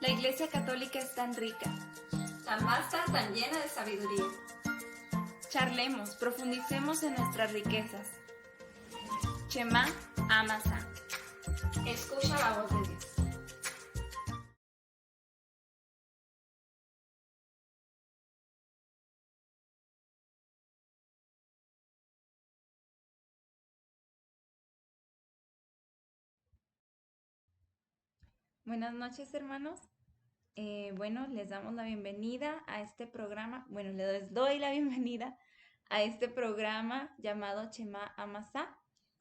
La Iglesia Católica es tan rica. La masa tan llena de sabiduría. Charlemos, profundicemos en nuestras riquezas. Shema Amasa. Escucha la voz de Dios. Buenas noches, hermanos. Les damos la bienvenida a este programa. Les doy la bienvenida a este programa llamado Shema Amasa.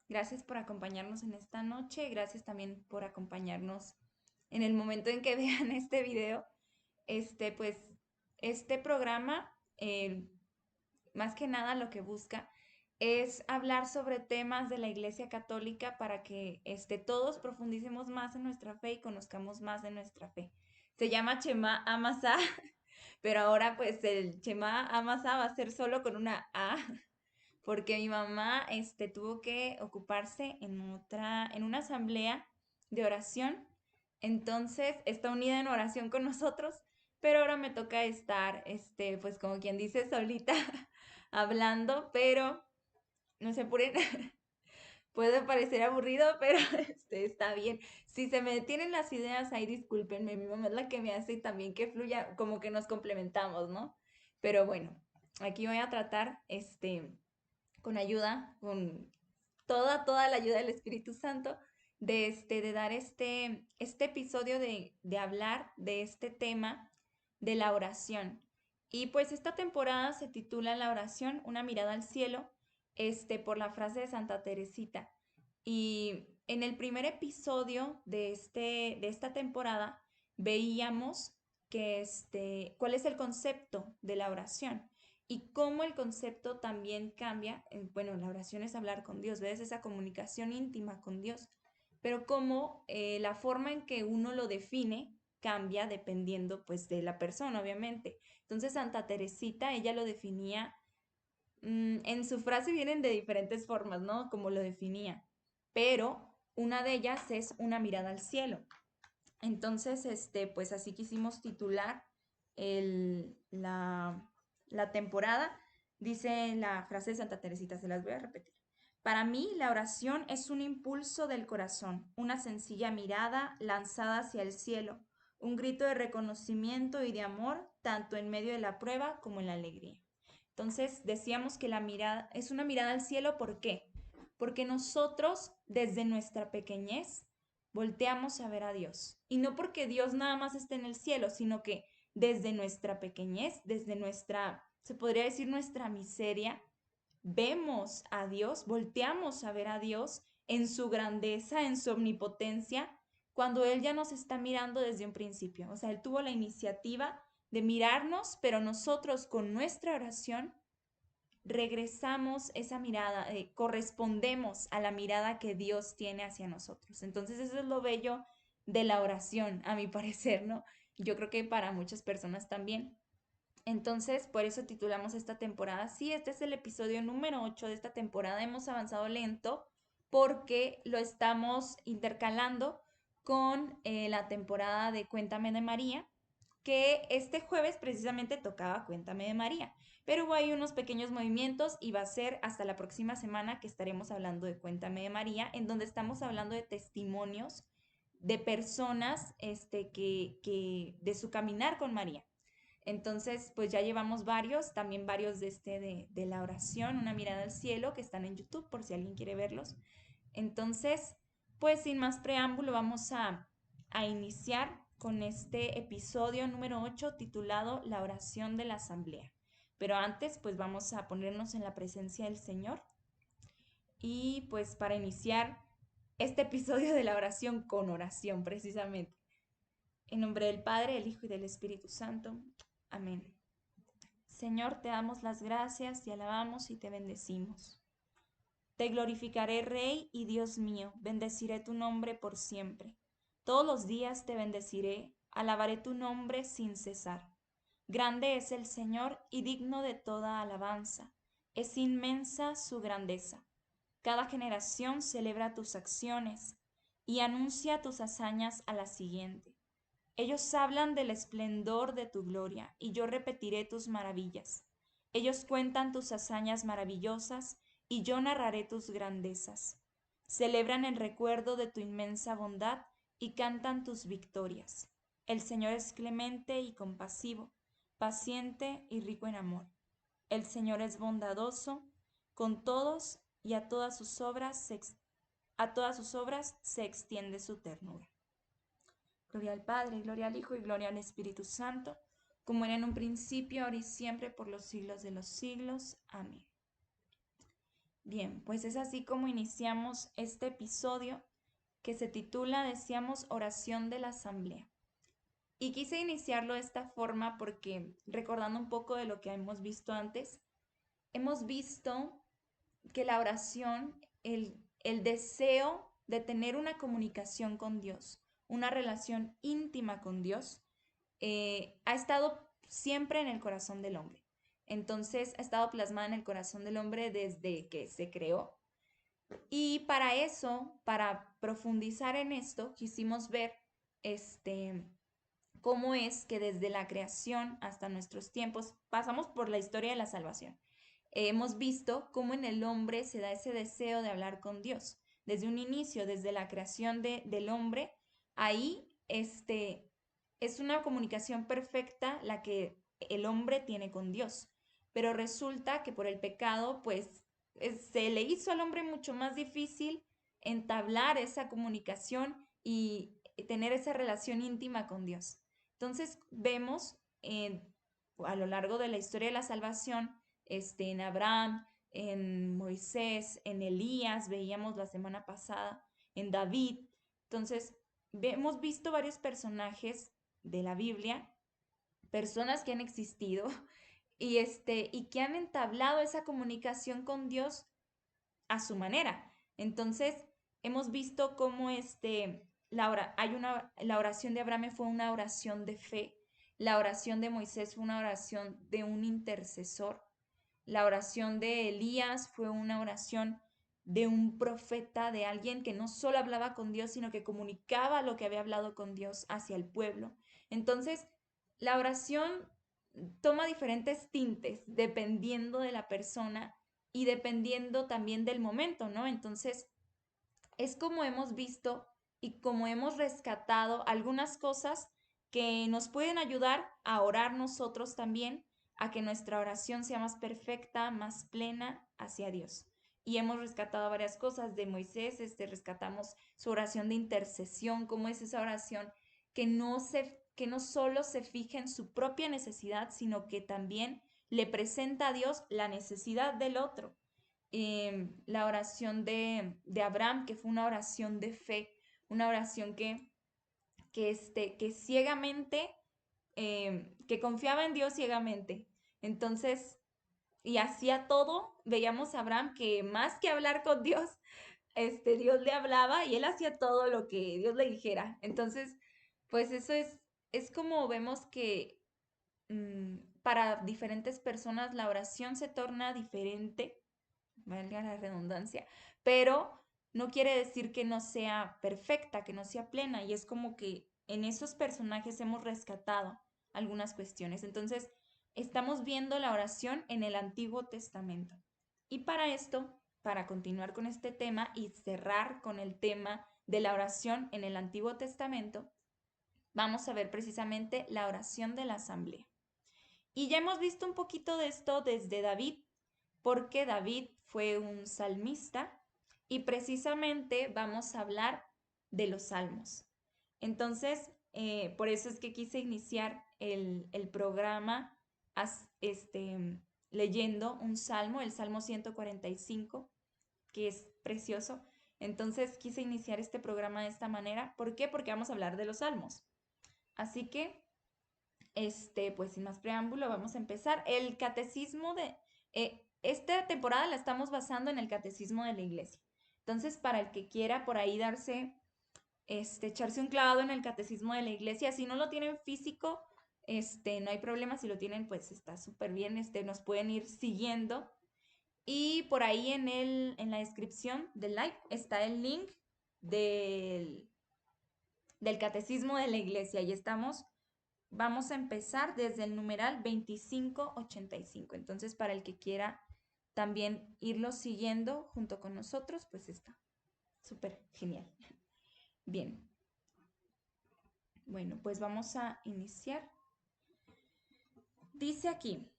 Gracias por acompañarnos en esta noche. Gracias también por acompañarnos en el momento en que vean este video. Este programa, más que nada lo que busca es hablar sobre temas de la Iglesia Católica para que todos profundicemos más en nuestra fe y conozcamos más de nuestra fe. Se llama Shema Amasa, pero ahora pues el Shema Amasa va a ser solo con una A, porque mi mamá tuvo que ocuparse en una asamblea de oración, entonces está unida en oración con nosotros, pero ahora me toca estar, pues como quien dice, solita hablando, pero no se apuren, puede parecer aburrido, pero está bien. Si se me detienen las ideas, ahí discúlpenme, mi mamá es la que me hace también que fluya, como que nos complementamos, ¿no? Pero bueno, aquí voy a tratar, con ayuda, con toda la ayuda del Espíritu Santo, de dar este episodio de hablar de este tema de la oración. Y pues esta temporada se titula La oración, una mirada al cielo, por la frase de Santa Teresita. Y en el primer episodio de esta temporada veíamos que cuál es el concepto de la oración y cómo el concepto también cambia. Bueno, la oración es hablar con Dios, ¿ves? Esa comunicación íntima con Dios, pero cómo la forma en que uno lo define cambia dependiendo pues de la persona, obviamente. Entonces Santa Teresita, ella lo definía, en su frase vienen de diferentes formas, ¿no? Como lo definía, pero una de ellas es una mirada al cielo. Entonces, pues así quisimos titular la temporada. Dice la frase de Santa Teresita, se las voy a repetir. Para mí, la oración es un impulso del corazón, una sencilla mirada lanzada hacia el cielo, un grito de reconocimiento y de amor, tanto en medio de la prueba como en la alegría. Entonces, decíamos que la mirada es una mirada al cielo, ¿por qué? Porque nosotros, desde nuestra pequeñez, volteamos a ver a Dios. Y no porque Dios nada más esté en el cielo, sino que desde nuestra pequeñez, desde nuestra, se podría decir nuestra miseria, vemos a Dios, volteamos a ver a Dios en su grandeza, en su omnipotencia, cuando Él ya nos está mirando desde un principio. O sea, Él tuvo la iniciativa de mirarnos, pero nosotros con nuestra oración regresamos esa mirada, correspondemos a la mirada que Dios tiene hacia nosotros. Entonces eso es lo bello de la oración, a mi parecer, ¿no? Yo creo que para muchas personas también. Entonces, por eso titulamos esta temporada. Sí, este es el episodio número 8 de esta temporada. Hemos avanzado lento porque lo estamos intercalando con la temporada de Cuéntame de María, que este jueves precisamente tocaba Cuéntame de María, pero hubo ahí unos pequeños movimientos y va a ser hasta la próxima semana que estaremos hablando de Cuéntame de María, en donde estamos hablando de testimonios de personas que de su caminar con María. Entonces, pues ya llevamos varios, también varios de la oración, una mirada al cielo, que están en YouTube por si alguien quiere verlos. Entonces, pues sin más preámbulo, vamos a iniciar con este episodio número 8 titulado La oración de la asamblea. Pero antes, pues vamos a ponernos en la presencia del Señor. Y pues para iniciar este episodio de la oración con oración, precisamente. En nombre del Padre, del Hijo y del Espíritu Santo. Amén. Señor, te damos las gracias, te alabamos y te bendecimos. Te glorificaré, Rey y Dios mío, bendeciré tu nombre por siempre. Todos los días te bendeciré, alabaré tu nombre sin cesar. Grande es el Señor y digno de toda alabanza. Es inmensa su grandeza. Cada generación celebra tus acciones y anuncia tus hazañas a la siguiente. Ellos hablan del esplendor de tu gloria, y yo repetiré tus maravillas. Ellos cuentan tus hazañas maravillosas, y yo narraré tus grandezas. Celebran el recuerdo de tu inmensa bondad y cantan tus victorias. El Señor es clemente y compasivo, paciente y rico en amor. El Señor es bondadoso con todos y a todas sus obras se extiende su ternura. Gloria al Padre, gloria al Hijo y gloria al Espíritu Santo, como era en un principio, ahora y siempre, por los siglos de los siglos. Amén. Bien, pues es así como iniciamos este episodio que se titula, decíamos, Oración de la Asamblea. Y quise iniciarlo de esta forma porque, recordando un poco de lo que hemos visto antes, hemos visto que la oración, el deseo de tener una comunicación con Dios, una relación íntima con Dios, ha estado siempre en el corazón del hombre. Entonces ha estado plasmada en el corazón del hombre desde que se creó. Y para eso, para profundizar en esto, quisimos ver cómo es que desde la creación hasta nuestros tiempos pasamos por la historia de la salvación. Hemos visto cómo en el hombre se da ese deseo de hablar con Dios. Desde un inicio, desde la creación del hombre, ahí es una comunicación perfecta la que el hombre tiene con Dios. Pero resulta que por el pecado, pues se le hizo al hombre mucho más difícil entablar esa comunicación y tener esa relación íntima con Dios. Entonces vemos a lo largo de la historia de la salvación, en Abraham, en Moisés, en Elías, veíamos la semana pasada, en David. Entonces, hemos visto varios personajes de la Biblia, personas que han existido y que han entablado esa comunicación con Dios a su manera. Entonces, hemos visto cómo la oración de Abraham fue una oración de fe, la oración de Moisés fue una oración de un intercesor, la oración de Elías fue una oración de un profeta, de alguien que no solo hablaba con Dios, sino que comunicaba lo que había hablado con Dios hacia el pueblo. Entonces, la oración toma diferentes tintes dependiendo de la persona y dependiendo también del momento, ¿no? Entonces, es como hemos visto y como hemos rescatado algunas cosas que nos pueden ayudar a orar nosotros también, a que nuestra oración sea más perfecta, más plena hacia Dios. Y hemos rescatado varias cosas de Moisés, rescatamos su oración de intercesión, cómo es esa oración que no solo se fija en su propia necesidad, sino que también le presenta a Dios la necesidad del otro. La oración de Abraham, que fue una oración de fe, una oración que ciegamente, que confiaba en Dios ciegamente. Entonces, y hacía todo, veíamos a Abraham que más que hablar con Dios, Dios le hablaba y él hacía todo lo que Dios le dijera. Entonces, pues eso es como vemos que para diferentes personas la oración se torna diferente, valga la redundancia, pero no quiere decir que no sea perfecta, que no sea plena, y es como que en esos personajes hemos rescatado algunas cuestiones. Entonces, estamos viendo la oración en el Antiguo Testamento. Y para esto, para continuar con este tema y cerrar con el tema de la oración en el Antiguo Testamento, vamos a ver precisamente la oración de la asamblea. Y ya hemos visto un poquito de esto desde David, porque David fue un salmista y precisamente vamos a hablar de los salmos. Entonces, por eso es que quise iniciar el programa leyendo un salmo, el Salmo 145, que es precioso. Entonces quise iniciar este programa de esta manera. ¿Por qué? Porque vamos a hablar de los salmos. Así que pues sin más preámbulo, vamos a empezar. El catecismo esta temporada la estamos basando en el catecismo de la iglesia. Entonces, para el que quiera por ahí echarse un clavado en el catecismo de la iglesia, si no lo tienen físico, no hay problema. Si lo tienen, pues está súper bien. Nos pueden ir siguiendo. Y por ahí en la descripción del live está el link del del Catecismo de la Iglesia y vamos a empezar desde el numeral 2585. Entonces, para el que quiera también irlo siguiendo junto con nosotros, pues está súper genial. Bien. Bueno, pues vamos a iniciar. Dice aquí,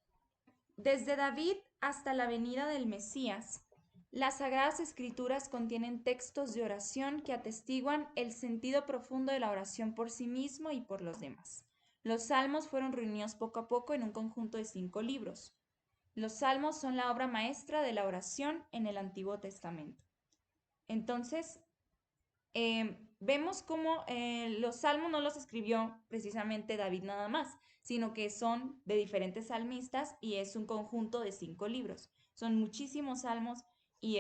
desde David hasta la venida del Mesías, las Sagradas Escrituras contienen textos de oración que atestiguan el sentido profundo de la oración por sí mismo y por los demás. Los salmos fueron reunidos poco a poco en un conjunto de 5 libros. Los salmos son la obra maestra de la oración en el Antiguo Testamento. Entonces, vemos cómo los salmos no los escribió precisamente David nada más, sino que son de diferentes salmistas y es un conjunto de 5 libros. Son muchísimos salmos y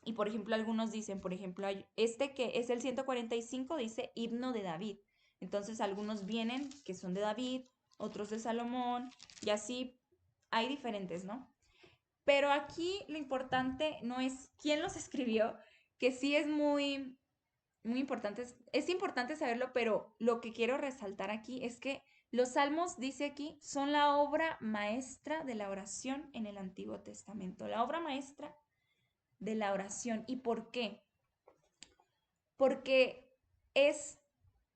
y por ejemplo algunos dicen, por ejemplo, este que es el 145 dice himno de David. Entonces algunos vienen que son de David, otros de Salomón y así hay diferentes, ¿no? Pero aquí lo importante no es quién los escribió, que sí es muy importante, es importante saberlo, pero lo que quiero resaltar aquí es que los salmos, dice aquí, son la obra maestra de la oración en el Antiguo Testamento, la obra maestra de la oración. ¿Y por qué? Porque es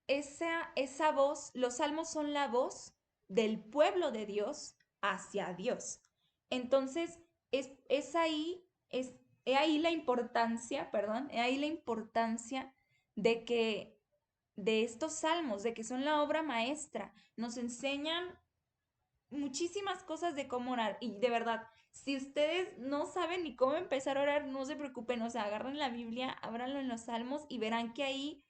esa voz, los salmos son la voz del pueblo de Dios hacia Dios. Entonces, es ahí, es ahí la importancia, perdón, es ahí la importancia de que, de estos salmos, de que son la obra maestra, nos enseñan muchísimas cosas de cómo orar. Y de verdad, si ustedes no saben ni cómo empezar a orar, no se preocupen, o sea, agarren la Biblia, ábranlo en los salmos y verán que ahí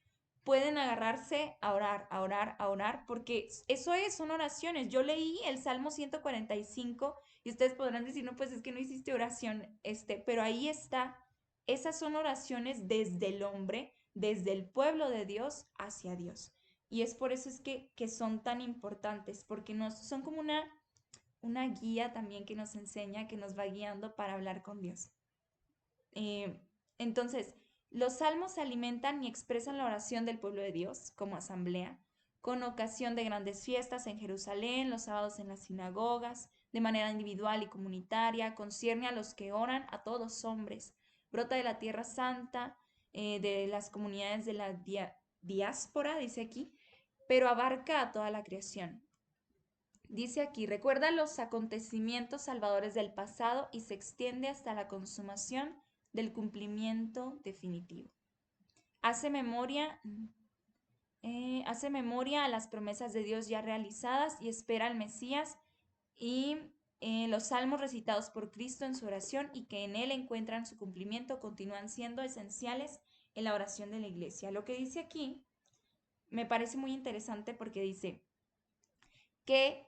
pueden agarrarse a orar, a orar, a orar, porque eso son oraciones. Yo leí el Salmo 145 y ustedes podrán decir, no, pues es que no hiciste oración, pero ahí está, esas son oraciones desde el hombre, desde el pueblo de Dios hacia Dios. Y es por eso es que son tan importantes, porque son como una guía también que nos enseña, que nos va guiando para hablar con Dios. Eh, entonces, los salmos se alimentan y expresan la oración del pueblo de Dios como asamblea, con ocasión de grandes fiestas en Jerusalén, los sábados en las sinagogas, de manera individual y comunitaria, concierne a los que oran, a todos los hombres, brota de la tierra santa, de las comunidades de la diáspora, dice aquí, pero abarca a toda la creación. Dice aquí, recuerda los acontecimientos salvadores del pasado y se extiende hasta la consumación del cumplimiento definitivo. Hace memoria a las promesas de Dios ya realizadas y espera al Mesías y los salmos recitados por Cristo en su oración y que en él encuentran su cumplimiento continúan siendo esenciales en la oración de la iglesia. Lo que dice aquí me parece muy interesante porque dice que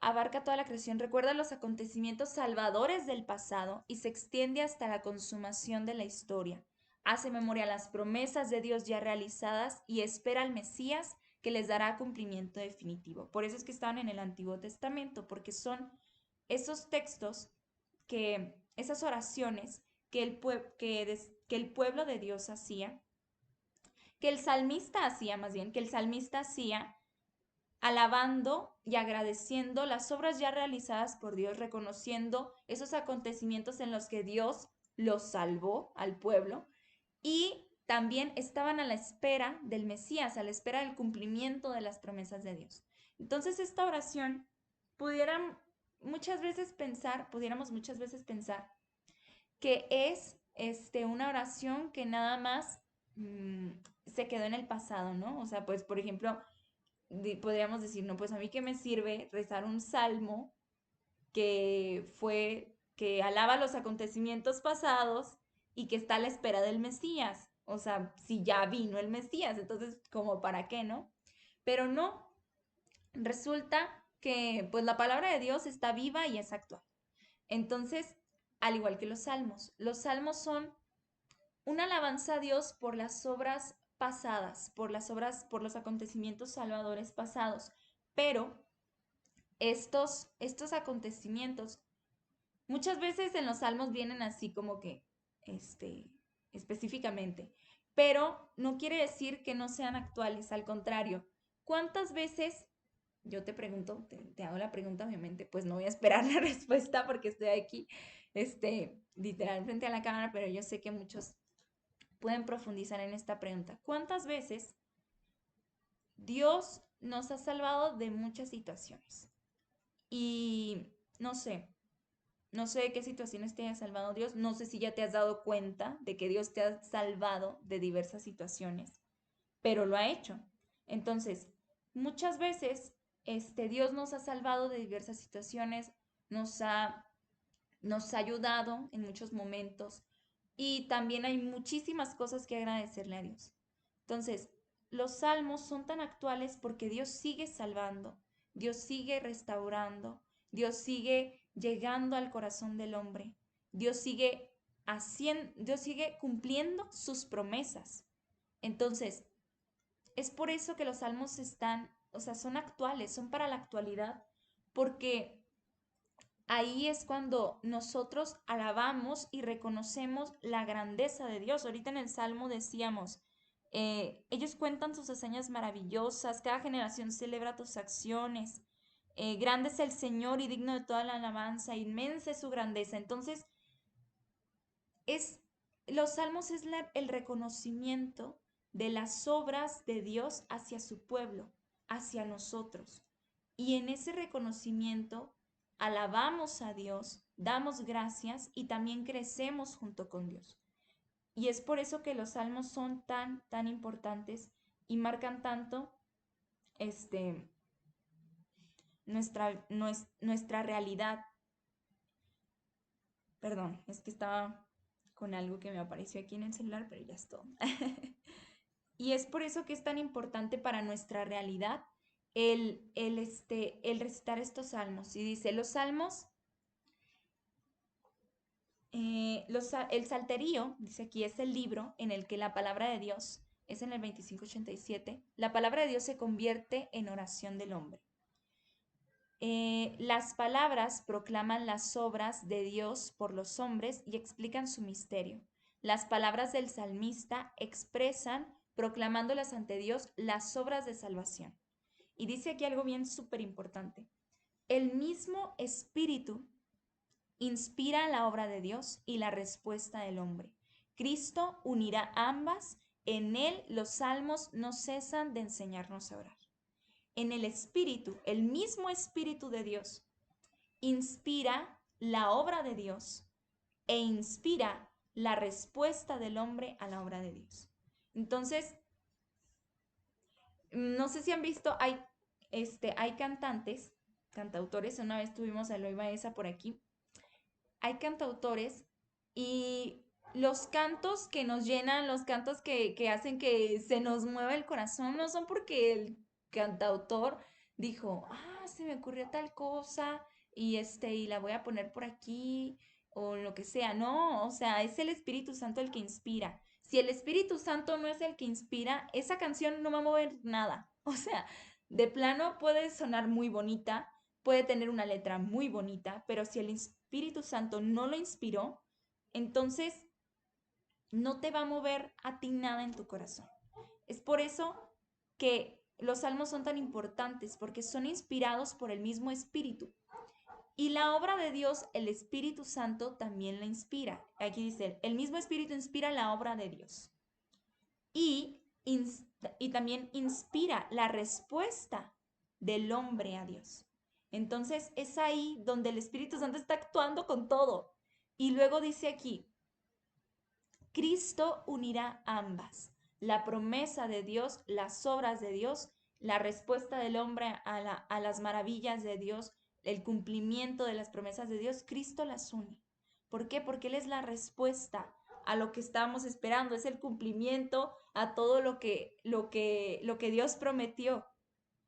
abarca toda la creación, recuerda los acontecimientos salvadores del pasado y se extiende hasta la consumación de la historia. Hace memoria a las promesas de Dios ya realizadas y espera al Mesías que les dará cumplimiento definitivo. Por eso es que estaban en el Antiguo Testamento, porque son esos textos esas oraciones que el pueblo de Dios hacía, que el salmista hacía más bien, que el salmista hacía alabando y agradeciendo las obras ya realizadas por Dios, reconociendo esos acontecimientos en los que Dios los salvó al pueblo y también estaban a la espera del Mesías, a la espera del cumplimiento de las promesas de Dios. Entonces esta oración pudiéramos muchas veces pensar que es una oración que nada más se quedó en el pasado, ¿no? O sea, pues por ejemplo, podríamos decir, no, pues a mí qué me sirve rezar un salmo que alaba los acontecimientos pasados y que está a la espera del Mesías. O sea, si ya vino el Mesías, entonces, ¿como para qué, no? Pero no, resulta que pues la palabra de Dios está viva y es actual. Entonces, al igual que los salmos son una alabanza a Dios por las obras pasadas, por los acontecimientos salvadores pasados. Pero estos acontecimientos muchas veces en los salmos vienen así como que, específicamente. pero no quiere decir que no sean actuales, al contrario. ¿Cuántas veces, yo te pregunto, te hago la pregunta, obviamente, pues no voy a esperar la respuesta porque estoy aquí, literal frente a la cámara, pero yo sé que muchos pueden profundizar en esta pregunta. ¿Cuántas veces Dios nos ha salvado de muchas situaciones? Y no sé de qué situaciones te haya salvado Dios, no sé si ya te has dado cuenta de que Dios te ha salvado de diversas situaciones, pero lo ha hecho. Entonces, muchas veces Dios nos ha salvado de diversas situaciones, nos ha, nos ha ayudado en muchos momentos y también hay muchísimas cosas que agradecerle a Dios. Entonces, los salmos son tan actuales porque Dios sigue salvando, Dios sigue restaurando, Dios sigue llegando al corazón del hombre, Dios sigue cumpliendo sus promesas. Entonces, es por eso que los salmos están, o sea, son actuales, son para la actualidad, porque ahí es cuando nosotros alabamos y reconocemos la grandeza de Dios. Ahorita en el Salmo decíamos, ellos cuentan sus hazañas maravillosas, cada generación celebra tus acciones. Grande es el Señor y digno de toda la alabanza, inmensa es su grandeza. Entonces, es, los salmos es el reconocimiento de las obras de Dios hacia su pueblo, hacia nosotros. Y en ese reconocimiento alabamos a Dios, damos gracias y también crecemos junto con Dios. Y es por eso que los salmos son tan importantes y marcan tanto este, nuestra realidad. Perdón, es que estaba con algo que me apareció aquí en el celular, pero ya es todo. Y es por eso que es tan importante para nuestra realidad el recitar estos salmos. Y dice, los salmos, el salterio, dice aquí, es el libro en el que la palabra de Dios, es en el 2587, la palabra de Dios se convierte en oración del hombre. Las palabras proclaman las obras de Dios por los hombres y explican su misterio. Las palabras del salmista expresan, proclamándolas ante Dios, las obras de salvación. Y dice aquí algo bien súper importante. El mismo Espíritu inspira la obra de Dios y la respuesta del hombre. Cristo unirá ambas. En él los salmos no cesan de enseñarnos a orar. En el Espíritu, el mismo Espíritu de Dios, inspira la obra de Dios e inspira la respuesta del hombre a la obra de Dios. Entonces, no sé si han visto, hay cantautores, una vez tuvimos a Eloy Baeza por aquí, hay cantautores y los cantos que nos llenan, los cantos que hacen que se nos mueva el corazón, no son porque el cantautor dijo, se me ocurrió tal cosa y la voy a poner por aquí o lo que sea. No, o sea, es el Espíritu Santo el que inspira. Si el Espíritu Santo no es el que inspira, esa canción no va a mover nada. O sea, de plano puede sonar muy bonita, puede tener una letra muy bonita, pero si el Espíritu Santo no lo inspiró, entonces no te va a mover a ti nada en tu corazón. Es por eso que los salmos son tan importantes, porque son inspirados por el mismo Espíritu. Y la obra de Dios, el Espíritu Santo también la inspira. Aquí dice, el mismo Espíritu inspira la obra de Dios. Y, y también inspira la respuesta del hombre a Dios. Entonces es ahí donde el Espíritu Santo está actuando con todo. Y luego dice aquí, Cristo unirá ambas, la promesa de Dios, las obras de Dios, la respuesta del hombre a las maravillas de Dios, el cumplimiento de las promesas de Dios, Cristo las une. ¿Por qué? Porque Él es la respuesta a lo que estábamos esperando, es el cumplimiento a todo lo que Dios prometió.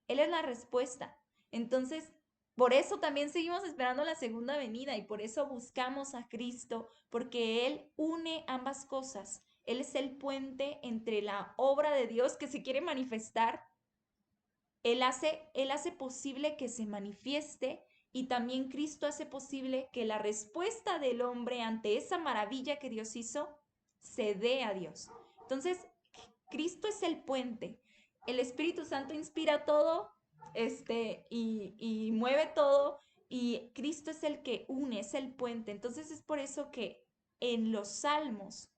Él es la respuesta. Entonces, por eso también seguimos esperando la segunda venida y por eso buscamos a Cristo, porque Él une ambas cosas. Él es el puente entre la obra de Dios que se quiere manifestar. Él hace posible que se manifieste y también Cristo hace posible que la respuesta del hombre ante esa maravilla que Dios hizo se dé a Dios. Entonces, Cristo es el puente. El Espíritu Santo inspira todo, y mueve todo, y Cristo es el que une, es el puente. Entonces es por eso que en los salmos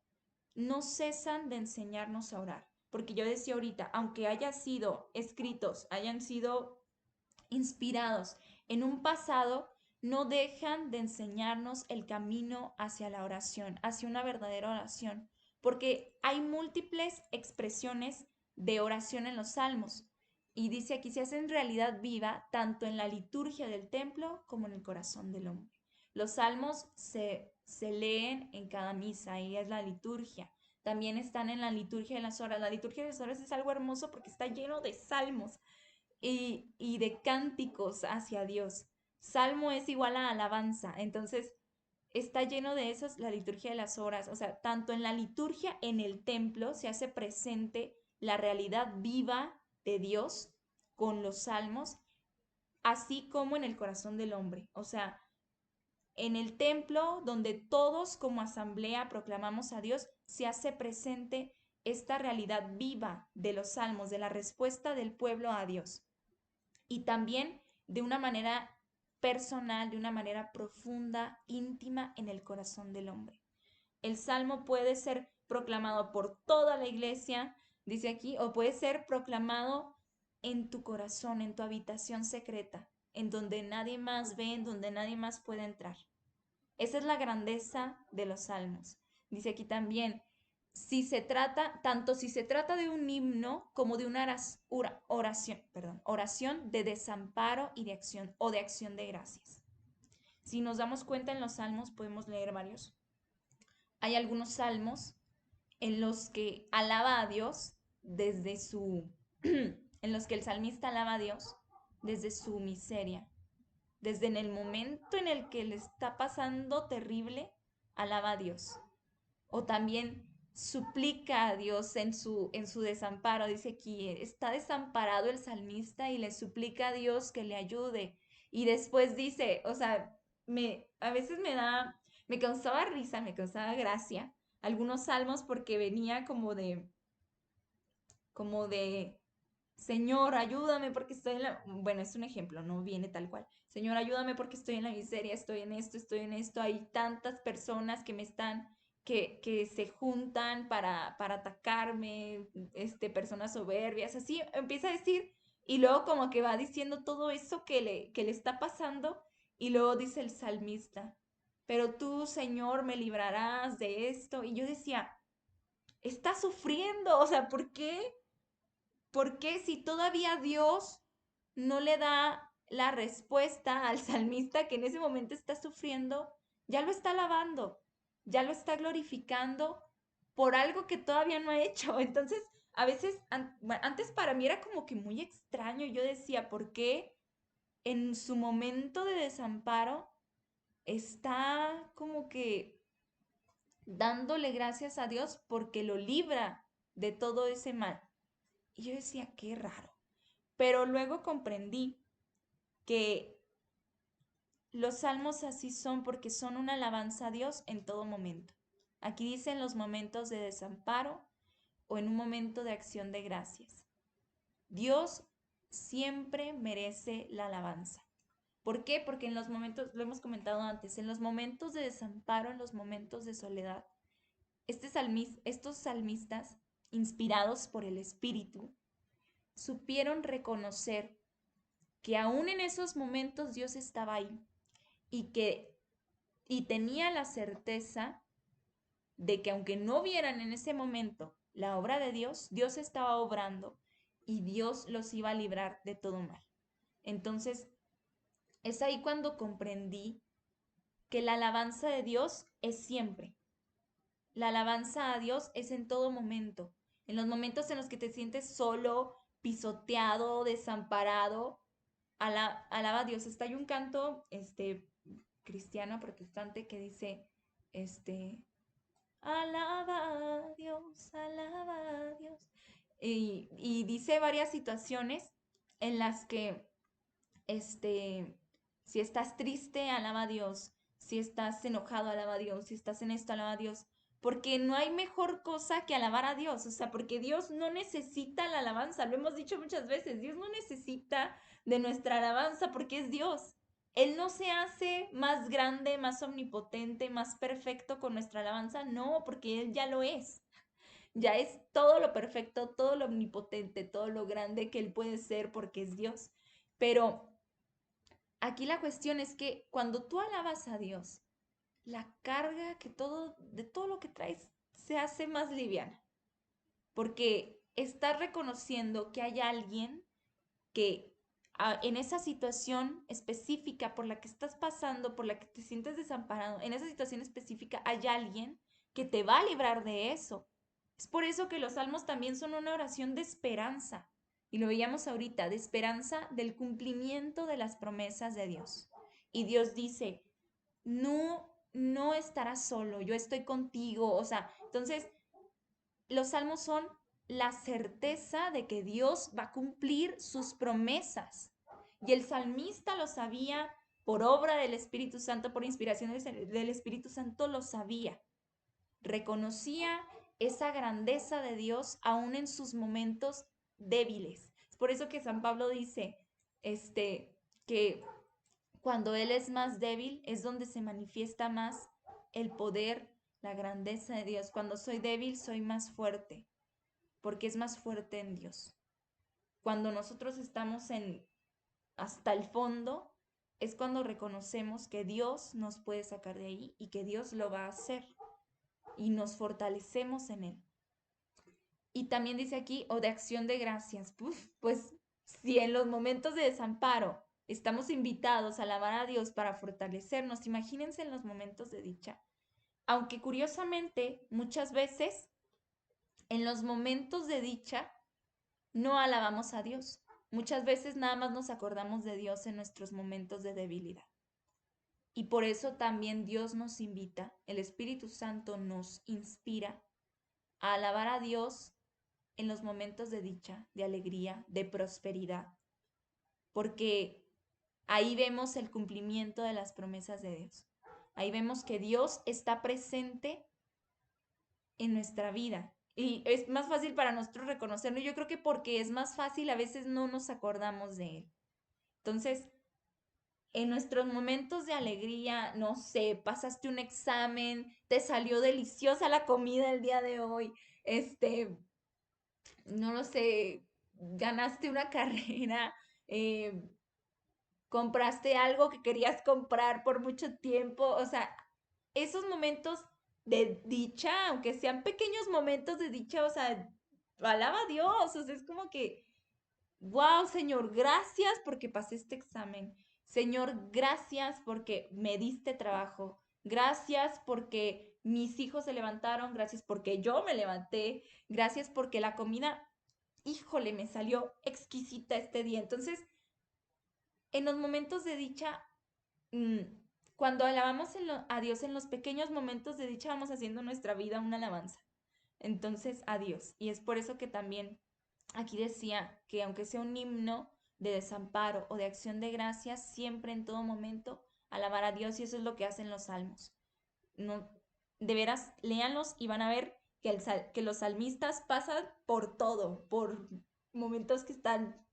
no cesan de enseñarnos a orar. Porque yo decía ahorita, aunque hayan sido escritos, hayan sido inspirados en un pasado, no dejan de enseñarnos el camino hacia la oración, hacia una verdadera oración, porque hay múltiples expresiones de oración en los salmos. Y dice aquí, se hace en realidad viva tanto en la liturgia del templo como en el corazón del hombre. Los salmos se leen en cada misa y es la liturgia. También están en la liturgia de las horas. La liturgia de las horas es algo hermoso porque está lleno de salmos y de cánticos hacia Dios. Salmo es igual a alabanza, entonces está lleno de esas la liturgia de las horas, o sea, tanto en la liturgia en el templo se hace presente la realidad viva de Dios con los salmos, así como en el corazón del hombre, o sea, en el templo donde todos como asamblea proclamamos a Dios, se hace presente esta realidad viva de los salmos, de la respuesta del pueblo a Dios y también de una manera personal, de una manera profunda, íntima en el corazón del hombre. El salmo puede ser proclamado por toda la iglesia, dice aquí, o puede ser proclamado en tu corazón, en tu habitación secreta, en donde nadie más ve, en donde nadie más puede entrar. Esa es la grandeza de los salmos. Dice aquí también, tanto si se trata de un himno como de una oración de desamparo y de acción o de acción de gracias. Si nos damos cuenta en los salmos podemos leer varios. Hay algunos salmos en los que alaba a Dios desde su en los que el salmista alaba a Dios desde su miseria, desde en el momento en el que le está pasando terrible, alaba a Dios. O también suplica a Dios en su desamparo. Dice aquí, está desamparado el salmista y le suplica a Dios que le ayude. Y después dice, o sea, a veces me causaba risa, me causaba gracia algunos salmos porque venía como de, Señor, ayúdame porque estoy en la... Bueno, es un ejemplo, no viene tal cual. Señor, ayúdame porque estoy en la miseria, estoy en esto. Hay tantas personas que se juntan para atacarme, personas soberbias, así empieza a decir, y luego como que va diciendo todo eso que le está pasando, y luego dice el salmista, pero tú, Señor, me librarás de esto. Y yo decía, está sufriendo, o sea, ¿por qué? Porque si todavía Dios no le da la respuesta al salmista que en ese momento está sufriendo, ya lo está alabando, ya lo está glorificando por algo que todavía no ha hecho? Entonces, a veces, antes para mí era como que muy extraño. Yo decía, ¿por qué en su momento de desamparo está como que dándole gracias a Dios porque lo libra de todo ese mal? Y yo decía, qué raro. Pero luego comprendí que los salmos así son porque son una alabanza a Dios en todo momento. Aquí dicen los momentos de desamparo o en un momento de acción de gracias. Dios siempre merece la alabanza. ¿Por qué? Porque en los momentos, lo hemos comentado antes, en los momentos de desamparo, en los momentos de soledad, estos salmistas, inspirados por el Espíritu, supieron reconocer que aún en esos momentos Dios estaba ahí y tenía la certeza de que aunque no vieran en ese momento la obra de Dios, Dios estaba obrando y Dios los iba a librar de todo mal. Entonces, es ahí cuando comprendí que la alabanza de Dios es siempre. La alabanza a Dios es en todo momento. En los momentos en los que te sientes solo, pisoteado, desamparado, alaba a Dios. Está hay un canto cristiano protestante que dice, este, alaba a Dios, alaba a Dios. Y dice varias situaciones en las que, si estás triste, alaba a Dios. Si estás enojado, alaba a Dios. Si estás en esto, alaba a Dios. porque no hay mejor cosa que alabar a Dios, o sea, porque Dios no necesita la alabanza, lo hemos dicho muchas veces, Dios no necesita de nuestra alabanza porque es Dios. Él no se hace más grande, más omnipotente, más perfecto con nuestra alabanza, no, porque Él ya lo es. Ya es todo lo perfecto, todo lo omnipotente, todo lo grande que Él puede ser porque es Dios. Pero aquí la cuestión es que cuando tú alabas a Dios, la carga de todo lo que traes se hace más liviana, porque estás reconociendo que hay alguien que en esa situación específica por la que estás pasando, por la que te sientes desamparado, en esa situación específica hay alguien que te va a librar de eso. Es por eso que los salmos también son una oración de esperanza, y lo veíamos ahorita, de esperanza del cumplimiento de las promesas de Dios. Y Dios dice, no estarás solo, yo estoy contigo, o sea, entonces los salmos son la certeza de que Dios va a cumplir sus promesas. Y el salmista lo sabía por obra del Espíritu Santo, por inspiración del Espíritu Santo, lo sabía. Reconocía esa grandeza de Dios aún en sus momentos débiles. Es por eso que San Pablo dice que cuando Él es más débil es donde se manifiesta más el poder, la grandeza de Dios. Cuando soy débil soy más fuerte, porque es más fuerte en Dios. Cuando nosotros estamos en hasta el fondo, es cuando reconocemos que Dios nos puede sacar de ahí y que Dios lo va a hacer y nos fortalecemos en Él. Y también dice aquí, o de acción de gracias. Pues si en los momentos de desamparo estamos invitados a alabar a Dios para fortalecernos, imagínense en los momentos de dicha. Aunque curiosamente, muchas veces en los momentos de dicha no alabamos a Dios. Muchas veces nada más nos acordamos de Dios en nuestros momentos de debilidad. Y por eso también Dios nos invita, el Espíritu Santo nos inspira a alabar a Dios en los momentos de dicha, de alegría, de prosperidad, porque ahí vemos el cumplimiento de las promesas de Dios. Ahí vemos que Dios está presente en nuestra vida. Y es más fácil para nosotros reconocerlo. Yo creo que porque es más fácil, a veces no nos acordamos de Él. Entonces, en nuestros momentos de alegría, no sé, pasaste un examen, te salió deliciosa la comida el día de hoy, no lo sé, ganaste una carrera, eh, compraste algo que querías comprar por mucho tiempo, o sea, esos momentos de dicha, aunque sean pequeños momentos de dicha, o sea, alaba a Dios, o sea, es como que, wow, Señor, gracias porque pasé este examen. Señor, gracias porque me diste trabajo. Gracias porque mis hijos se levantaron. Gracias porque yo me levanté. Gracias porque la comida, híjole, me salió exquisita este día. Entonces, en los momentos de dicha, mm, cuando alabamos a Dios en los pequeños momentos de dicha, vamos haciendo nuestra vida una alabanza. Entonces, a Dios. Y es por eso que también aquí decía que aunque sea un himno de desamparo o de acción de gracias, siempre en todo momento alabar a Dios, y eso es lo que hacen los salmos. No, de veras, léanlos y van a ver que, que los salmistas pasan por todo, por momentos que están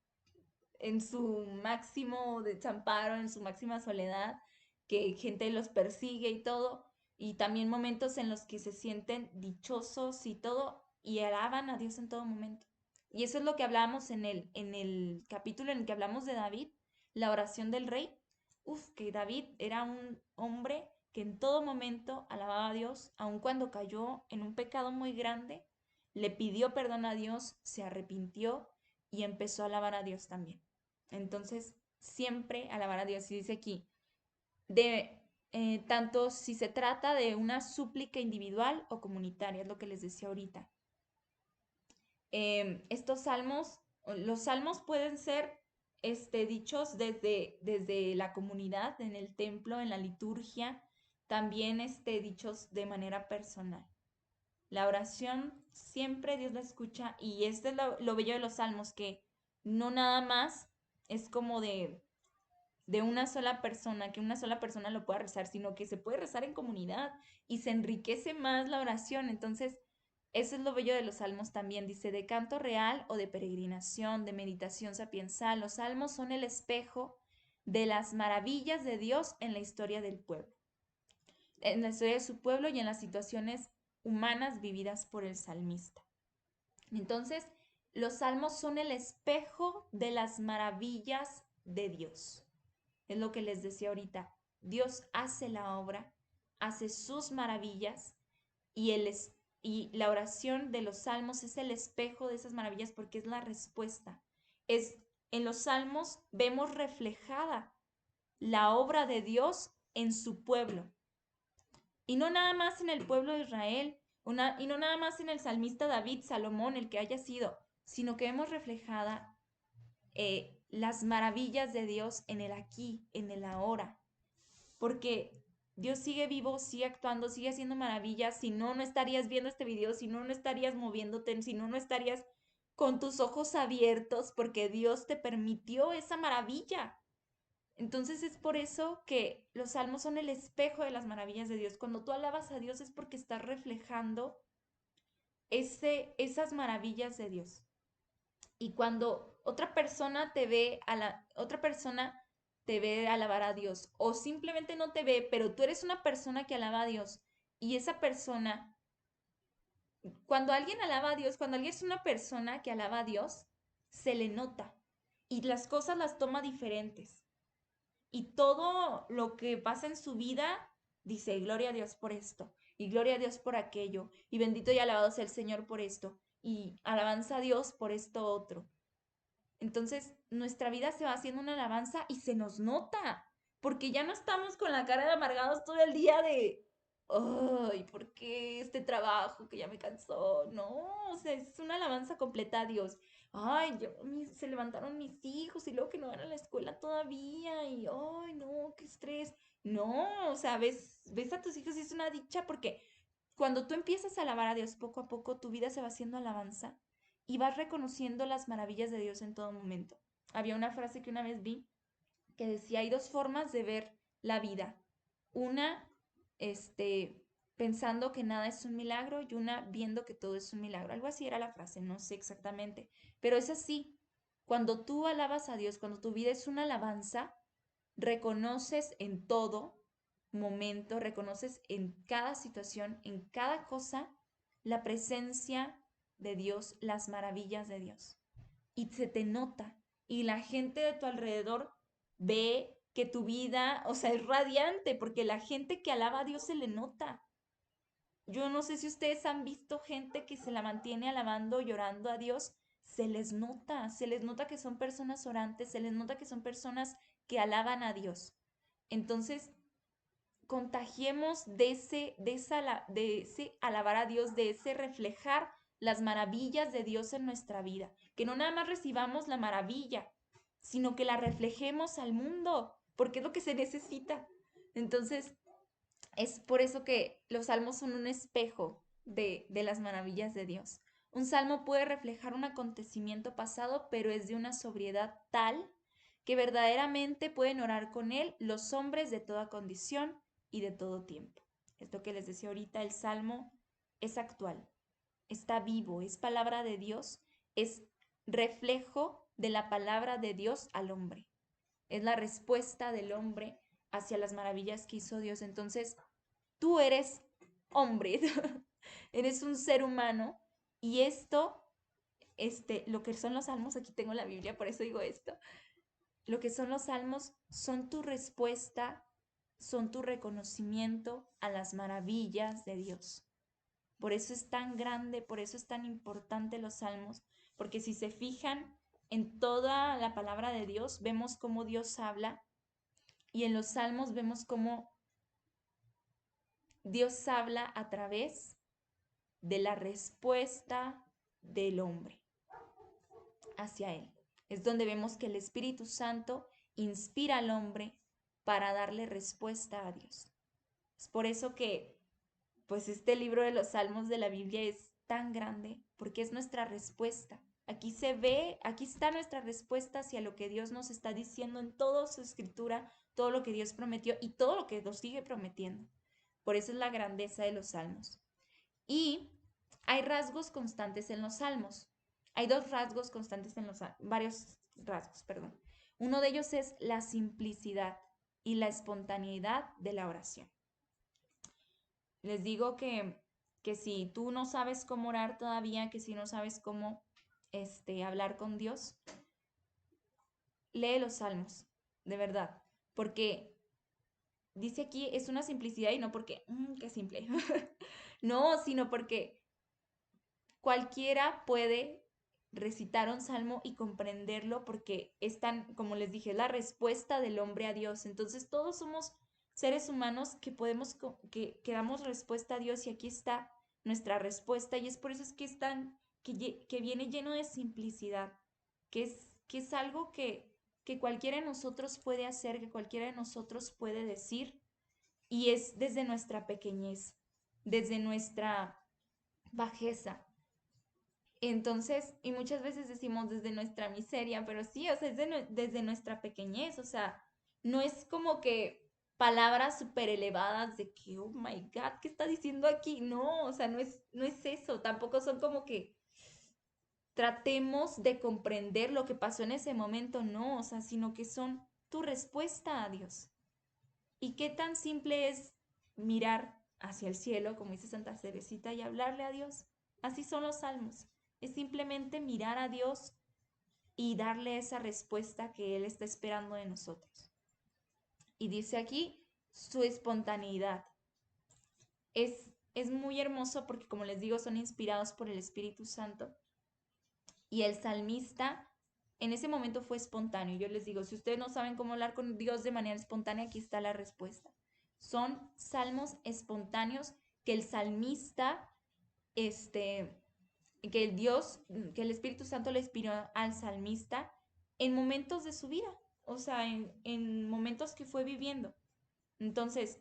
en su máximo desamparo, en su máxima soledad, que gente los persigue y todo, y también momentos en los que se sienten dichosos y todo, y alaban a Dios en todo momento. Y eso es lo que hablábamos en el capítulo en el que hablamos de David, la oración del rey. Uf, que David era un hombre que en todo momento alababa a Dios, aun cuando cayó en un pecado muy grande, le pidió perdón a Dios, se arrepintió y empezó a alabar a Dios también. Entonces, siempre alabar a Dios. Y dice aquí, tanto si se trata de una súplica individual o comunitaria, es lo que les decía ahorita. Estos salmos, los salmos pueden ser dichos desde la comunidad, en el templo, en la liturgia, también dichos de manera personal. La oración siempre Dios la escucha, y esto es lo bello de los salmos, que no nada más es como de una sola persona, que una sola persona lo pueda rezar, sino que se puede rezar en comunidad y se enriquece más la oración. Entonces, eso es lo bello de los salmos también. Dice, de canto real o de peregrinación, de meditación sapiensal, los salmos son el espejo de las maravillas de Dios en la historia del pueblo, en la historia de su pueblo y en las situaciones humanas vividas por el salmista. Entonces, los salmos son el espejo de las maravillas de Dios. Es lo que les decía ahorita. Dios hace la obra, hace sus maravillas y, y la oración de los salmos es el espejo de esas maravillas porque es la respuesta. En los salmos vemos reflejada la obra de Dios en su pueblo. Y no nada más en el pueblo de Israel, y no nada más en el salmista David, Salomón, el que haya sido, sino que vemos reflejada las maravillas de Dios en el aquí, en el ahora. Porque Dios sigue vivo, sigue actuando, sigue haciendo maravillas. Si no, no estarías viendo este video, si no, no estarías moviéndote, si no, no estarías con tus ojos abiertos porque Dios te permitió esa maravilla. Entonces es por eso que los salmos son el espejo de las maravillas de Dios. Cuando tú alabas a Dios es porque estás reflejando esas maravillas de Dios. Y cuando otra persona te ve alabar a Dios o simplemente no te ve, pero tú eres una persona que alaba a Dios y esa persona, cuando alguien alaba a Dios, cuando alguien es una persona que alaba a Dios, se le nota y las cosas las toma diferentes. Y todo lo que pasa en su vida dice, gloria a Dios por esto, y gloria a Dios por aquello, y bendito y alabado sea el Señor por esto, y alabanza a Dios por esto otro. Entonces, nuestra vida se va haciendo una alabanza y se nos nota, porque ya no estamos con la cara de amargados todo el día de, ay, ¿por qué este trabajo que ya me cansó? No, o sea, es una alabanza completa a Dios. Ay, se levantaron mis hijos y luego que no van a la escuela todavía y, ay, no, qué estrés. No, o sea, ves a tus hijos y es una dicha porque cuando tú empiezas a alabar a Dios poco a poco, tu vida se va haciendo alabanza y vas reconociendo las maravillas de Dios en todo momento. Había una frase que una vez vi que decía, hay dos formas de ver la vida. Una, pensando que nada es un milagro y una viendo que todo es un milagro. Algo así era la frase, no sé exactamente, pero es así. Cuando tú alabas a Dios, cuando tu vida es una alabanza, reconoces en todo momento, reconoces en cada situación, en cada cosa, la presencia de Dios, las maravillas de Dios. Y se te nota. Y la gente de tu alrededor ve que tu vida, o sea, es radiante, porque la gente que alaba a Dios se le nota. Yo no sé si ustedes han visto gente que se la mantiene alabando, llorando a Dios, se les nota que son personas orantes, se les nota que son personas que alaban a Dios. Entonces, contagiemos de ese alabar a Dios, de ese reflejar las maravillas de Dios en nuestra vida. Que no nada más recibamos la maravilla, sino que la reflejemos al mundo, porque es lo que se necesita. Entonces, es por eso que los salmos son un espejo de las maravillas de Dios. Un salmo puede reflejar un acontecimiento pasado, pero es de una sobriedad tal que verdaderamente pueden orar con él los hombres de toda condición y de todo tiempo. Esto que les decía ahorita, el salmo es actual, está vivo, es palabra de Dios, es reflejo de la palabra de Dios al hombre. Es la respuesta del hombre hacia las maravillas que hizo Dios. Entonces, tú eres hombre, eres un ser humano y esto, lo que son los salmos, aquí tengo la Biblia, por eso digo esto, lo que son los salmos son tu respuesta, son tu reconocimiento a las maravillas de Dios. Por eso es tan grande, por eso es tan importante los salmos, porque si se fijan en toda la palabra de Dios, vemos cómo Dios habla y en los salmos vemos cómo Dios habla a través de la respuesta del hombre hacia él. Es donde vemos que el Espíritu Santo inspira al hombre para darle respuesta a Dios. Es por eso que, pues, este libro de los Salmos de la Biblia es tan grande, porque es nuestra respuesta Aquí se ve, aquí está nuestra respuesta hacia lo que Dios nos está diciendo en toda su escritura, todo lo que Dios prometió y todo lo que nos sigue prometiendo. Por eso es la grandeza de los salmos. Y hay rasgos constantes en los salmos. Hay dos rasgos constantes en los salmos, varios rasgos, perdón. Uno de ellos es la simplicidad y la espontaneidad de la oración. Les digo que si tú no sabes cómo orar todavía, que si no sabes cómo hablar con Dios, lee los salmos, de verdad, porque dice aquí es una simplicidad y no porque, qué simple, no, sino porque cualquiera puede recitar un salmo y comprenderlo porque es tan, como les dije, la respuesta del hombre a Dios. Entonces todos somos seres humanos que podemos, que damos respuesta a Dios y aquí está nuestra respuesta y es por eso es que es tan, que viene lleno de simplicidad, que es algo que cualquiera de nosotros puede hacer, que cualquiera de nosotros puede decir y es desde nuestra pequeñez, desde nuestra bajeza. Entonces, y muchas veces decimos desde nuestra miseria, pero sí, o sea, es desde nuestra pequeñez, o sea, no es como que palabras súper elevadas de que, oh my God, ¿qué está diciendo aquí? No, o sea, no es eso, tampoco son como que tratemos de comprender lo que pasó en ese momento, no, o sea, sino que son tu respuesta a Dios. ¿Y qué tan simple es mirar hacia el cielo, como dice Santa Teresita, y hablarle a Dios? Así son los salmos. Es simplemente mirar a Dios y darle esa respuesta que Él está esperando de nosotros. Y dice aquí su espontaneidad. Es muy hermoso porque, como les digo, son inspirados por el Espíritu Santo. Y el salmista en ese momento fue espontáneo. Yo les digo, si ustedes no saben cómo hablar con Dios de manera espontánea, aquí está la respuesta. Son salmos espontáneos que el salmista, que el Dios, que el Espíritu Santo le inspiró al salmista en momentos de su vida, o sea, en momentos que fue viviendo. Entonces,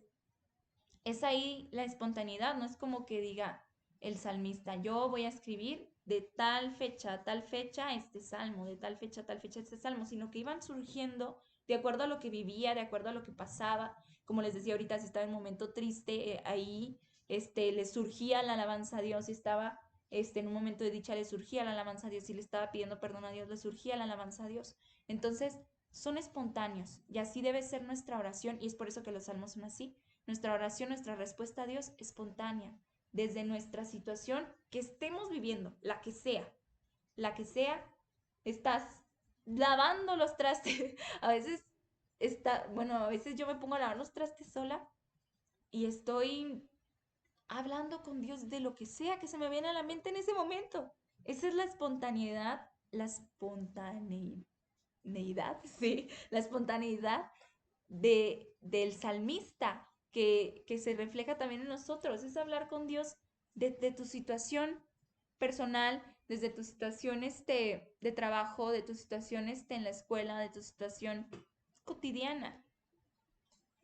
es ahí la espontaneidad, no es como que diga el salmista, yo voy a escribir de tal fecha a tal fecha este salmo, de tal fecha a tal fecha este salmo, sino que iban surgiendo de acuerdo a lo que vivía, de acuerdo a lo que pasaba. Como les decía ahorita, si estaba en un momento triste, ahí le surgía la alabanza a Dios, si estaba en un momento de dicha, le surgía la alabanza a Dios, si le estaba pidiendo perdón a Dios, le surgía la alabanza a Dios. Entonces, son espontáneos y así debe ser nuestra oración y es por eso que los salmos son así. Nuestra oración, nuestra respuesta a Dios espontánea, desde nuestra situación que estemos viviendo, la que sea, estás lavando los trastes. A veces a veces yo me pongo a lavar los trastes sola y estoy hablando con Dios de lo que sea que se me viene a la mente en ese momento. Esa es la espontaneidad, sí, la espontaneidad del salmista que se refleja también en nosotros, es hablar con Dios de tu situación personal, desde tu situación de trabajo, de tu situación en la escuela, de tu situación cotidiana.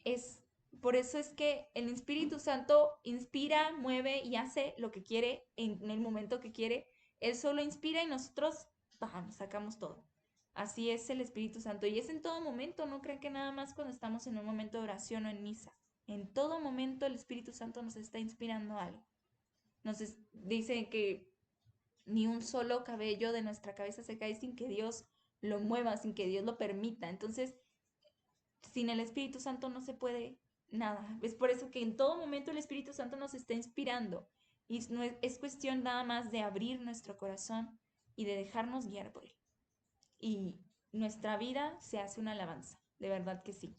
Es, por eso es que el Espíritu Santo inspira, mueve y hace lo que quiere en el momento que quiere. Él solo inspira y nosotros bajamos, sacamos todo. Así es el Espíritu Santo y es en todo momento, no crean que nada más cuando estamos en un momento de oración o en misa. En todo momento el Espíritu Santo nos está inspirando algo. Dice que ni un solo cabello de nuestra cabeza se cae sin que Dios lo mueva, sin que Dios lo permita. Entonces, sin el Espíritu Santo no se puede nada. Es por eso que en todo momento el Espíritu Santo nos está inspirando y no es cuestión nada más de abrir nuestro corazón y de dejarnos guiar por él. Y nuestra vida se hace una alabanza, de verdad que sí.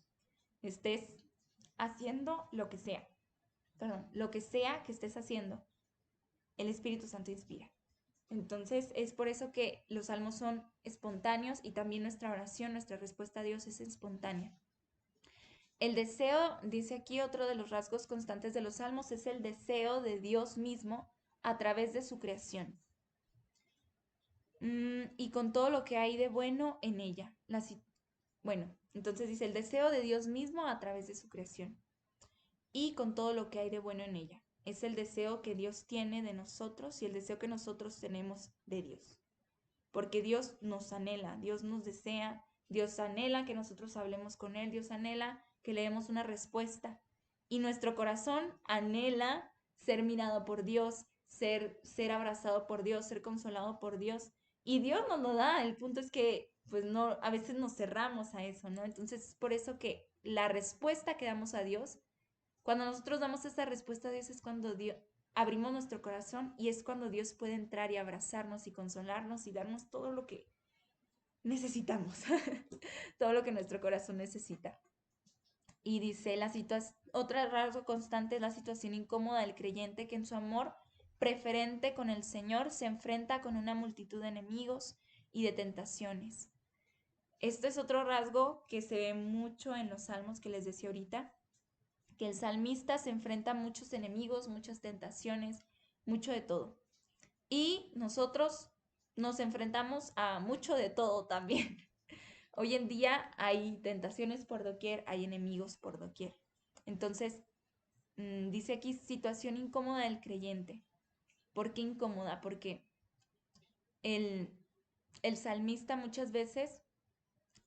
Estés haciendo lo que sea, perdón, lo que sea que estés haciendo, el Espíritu Santo inspira. Entonces es por eso que los salmos son espontáneos y también nuestra oración, nuestra respuesta a Dios es espontánea. El deseo, dice aquí otro de los rasgos constantes de los salmos, es el deseo de Dios mismo a través de su creación. Y con todo lo que hay de bueno en ella. Bueno, entonces dice el deseo de Dios mismo a través de su creación. Y con todo lo que hay de bueno en ella. Es el deseo que Dios tiene de nosotros y el deseo que nosotros tenemos de Dios. porque Dios nos anhela, Dios nos desea, Dios anhela que nosotros hablemos con Él, Dios anhela que le demos una respuesta. Y nuestro corazón anhela ser mirado por Dios, ser abrazado por Dios, ser consolado por Dios. Y Dios nos lo da, el punto es que pues no, a veces nos cerramos a eso, ¿no? Entonces es por eso que la respuesta que damos a Dios, cuando nosotros damos esa respuesta a Dios es cuando Dios, abrimos nuestro corazón y es cuando Dios puede entrar y abrazarnos y consolarnos y darnos todo lo que necesitamos, todo lo que nuestro corazón necesita. Y dice, otro rasgo constante es la situación incómoda del creyente que en su amor preferente con el Señor se enfrenta con una multitud de enemigos y de tentaciones. Esto es otro rasgo que se ve mucho en los salmos que les decía ahorita, que el salmista se enfrenta a muchos enemigos, muchas tentaciones, mucho de todo. Y nosotros nos enfrentamos a mucho de todo también. Hoy en día hay tentaciones por doquier, hay enemigos por doquier. Entonces, dice aquí situación incómoda del creyente. ¿Por qué incómoda? Porque el, el salmista muchas veces,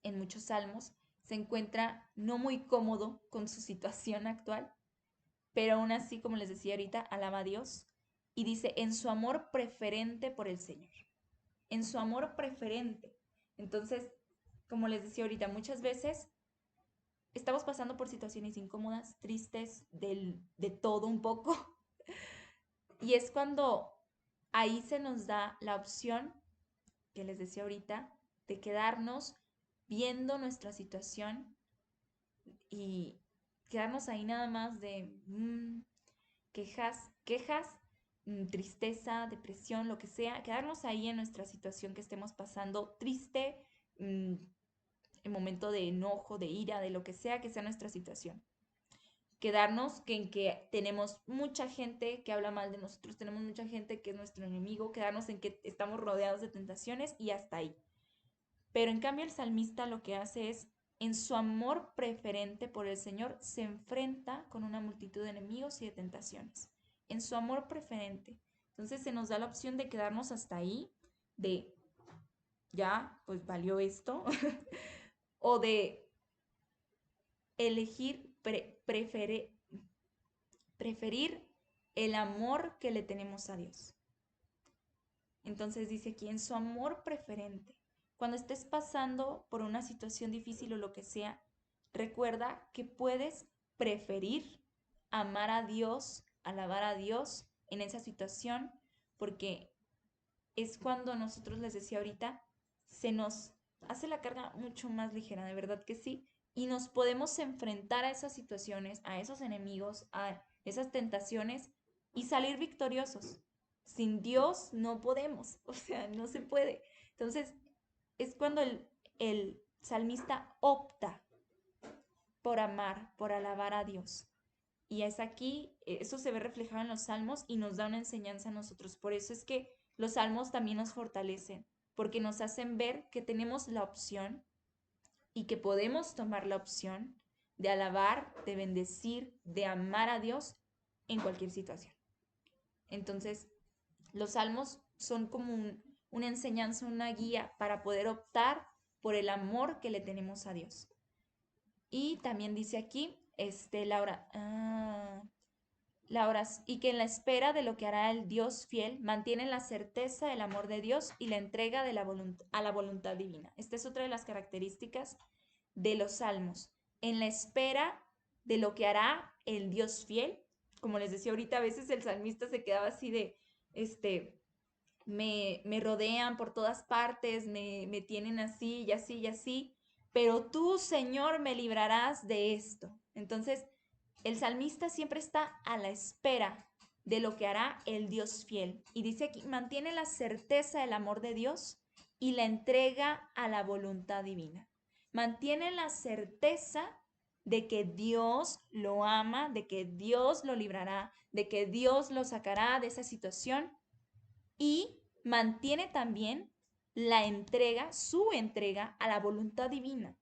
en muchos salmos, se encuentra no muy cómodo con su situación actual, pero aún así, como les decía ahorita, alaba a Dios y dice, en su amor preferente por el Señor. En su amor preferente. Entonces, como les decía ahorita, muchas veces estamos pasando por situaciones incómodas, tristes, de todo un poco. Y es cuando ahí se nos da la opción, que les decía ahorita, de quedarnos viendo nuestra situación y quedarnos ahí nada más de quejas, tristeza, depresión, lo que sea, quedarnos ahí en nuestra situación que estemos pasando, triste, en momento de enojo, de ira, de lo que sea nuestra situación. Quedarnos en que tenemos mucha gente que habla mal de nosotros, tenemos mucha gente que es nuestro enemigo, quedarnos en que estamos rodeados de tentaciones y hasta ahí. Pero en cambio el salmista lo que hace es, en su amor preferente por el Señor, se enfrenta con una multitud de enemigos y de tentaciones. En su amor preferente. Entonces se nos da la opción de quedarnos hasta ahí, de ya, pues valió esto, o de elegir, preferir el amor que le tenemos a Dios. Entonces dice aquí, en su amor preferente, cuando estés pasando por una situación difícil o lo que sea, recuerda que puedes preferir amar a Dios, alabar a Dios en esa situación, porque es cuando nosotros, les decía ahorita, se nos hace la carga mucho más ligera, de verdad que sí, y nos podemos enfrentar a esas situaciones, a esos enemigos, a esas tentaciones y salir victoriosos. Sin Dios no podemos, o sea, no se puede. Entonces, es cuando el salmista opta por amar, por alabar a Dios. Y es aquí, eso se ve reflejado en los salmos y nos da una enseñanza a nosotros. Por eso es que los salmos también nos fortalecen, porque nos hacen ver que tenemos la opción y que podemos tomar la opción de alabar, de bendecir, de amar a Dios en cualquier situación. Entonces, los salmos son como una enseñanza, una guía para poder optar por el amor que le tenemos a Dios. Y también dice aquí, y que en la espera de lo que hará el Dios fiel, mantienen la certeza del amor de Dios y la entrega de a la voluntad divina. Esta es otra de las características de los salmos. En la espera de lo que hará el Dios fiel, como les decía ahorita, a veces el salmista se quedaba así de, me rodean por todas partes, me tienen así y así y así, pero tú, Señor, me librarás de esto. Entonces, el salmista siempre está a la espera de lo que hará el Dios fiel. Y dice aquí, mantiene la certeza del amor de Dios y la entrega a la voluntad divina. Mantiene la certeza de que Dios lo ama, de que Dios lo librará, de que Dios lo sacará de esa situación y mantiene también la entrega, su entrega a la voluntad divina.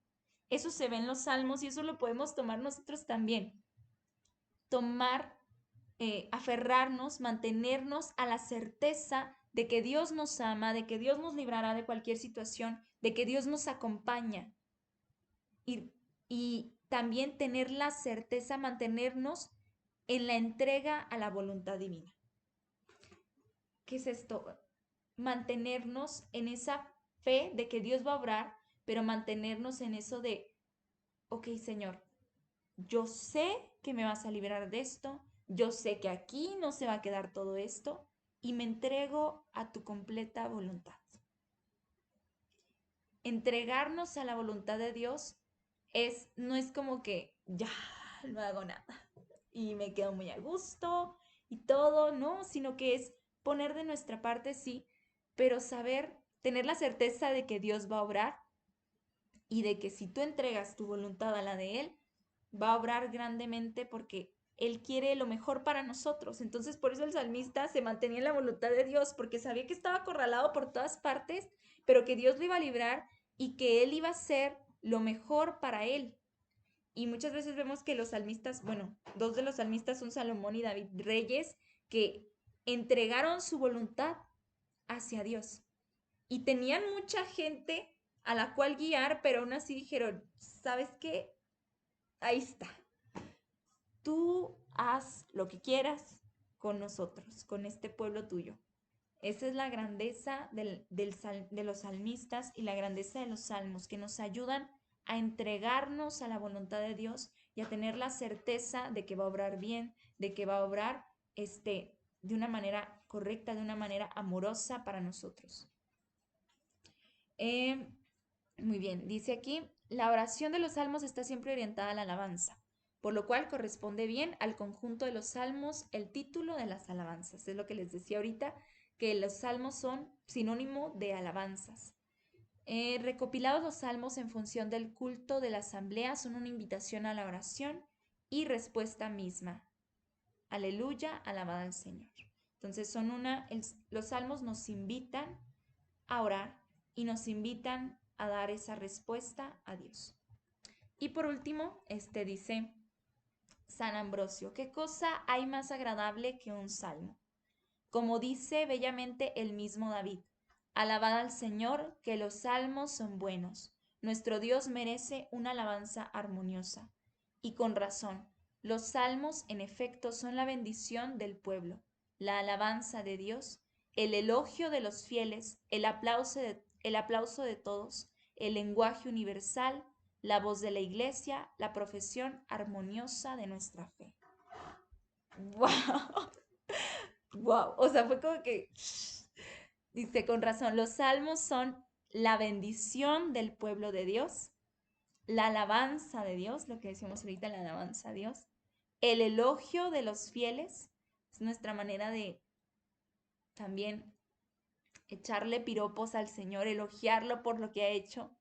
Eso se ve en los salmos y eso lo podemos tomar nosotros también. Aferrarnos, mantenernos a la certeza de que Dios nos ama, de que Dios nos librará de cualquier situación, de que Dios nos acompaña. Y también tener la certeza, mantenernos en la entrega a la voluntad divina. ¿Qué es esto? Mantenernos en esa fe de que Dios va a obrar, pero mantenernos en eso de, ok, Señor, yo sé que me vas a liberar de esto, yo sé que aquí no se va a quedar todo esto y me entrego a tu completa voluntad. Entregarnos a la voluntad de Dios no es como que ya no hago nada y me quedo muy a gusto y todo, no, sino que es poner de nuestra parte, sí, pero saber, tener la certeza de que Dios va a obrar y de que si tú entregas tu voluntad a la de Él, va a obrar grandemente porque Él quiere lo mejor para nosotros. Entonces, por eso el salmista se mantenía en la voluntad de Dios, porque sabía que estaba acorralado por todas partes, pero que Dios lo iba a librar y que Él iba a hacer lo mejor para Él. Y muchas veces vemos que los salmistas, bueno, dos de los salmistas son Salomón y David, reyes que entregaron su voluntad hacia Dios. Y tenían mucha gente a la cual guiar, pero aún así dijeron, ¿sabes qué? Ahí está. Tú haz lo que quieras con nosotros, con este pueblo tuyo. Esa es la grandeza de los salmistas y la grandeza de los salmos, que nos ayudan a entregarnos a la voluntad de Dios y a tener la certeza de que va a obrar bien, de que va a obrar de una manera correcta, de una manera amorosa para nosotros. Muy bien, dice aquí, la oración de los salmos está siempre orientada a la alabanza, por lo cual corresponde bien al conjunto de los salmos el título de las alabanzas. Es lo que les decía ahorita, que los salmos son sinónimo de alabanzas. Recopilados los salmos en función del culto de la asamblea son una invitación a la oración y respuesta misma. Aleluya, alabada al Señor. Entonces los salmos nos invitan a orar y nos invitan a dar esa respuesta a Dios. Y por último, dice San Ambrosio, ¿qué cosa hay más agradable que un salmo? Como dice bellamente el mismo David, alabad al Señor, que los salmos son buenos. Nuestro Dios merece una alabanza armoniosa. Y con razón, los salmos en efecto son la bendición del pueblo, la alabanza de Dios, el elogio de los fieles, el aplauso de todos, el lenguaje universal, la voz de la iglesia, la profesión armoniosa de nuestra fe. ¡Wow! ¡Wow! O sea, fue como que... Dice, con razón, los salmos son la bendición del pueblo de Dios, la alabanza de Dios, lo que decíamos ahorita, la alabanza a Dios, el elogio de los fieles, es nuestra manera de también echarle piropos al Señor, elogiarlo por lo que ha hecho.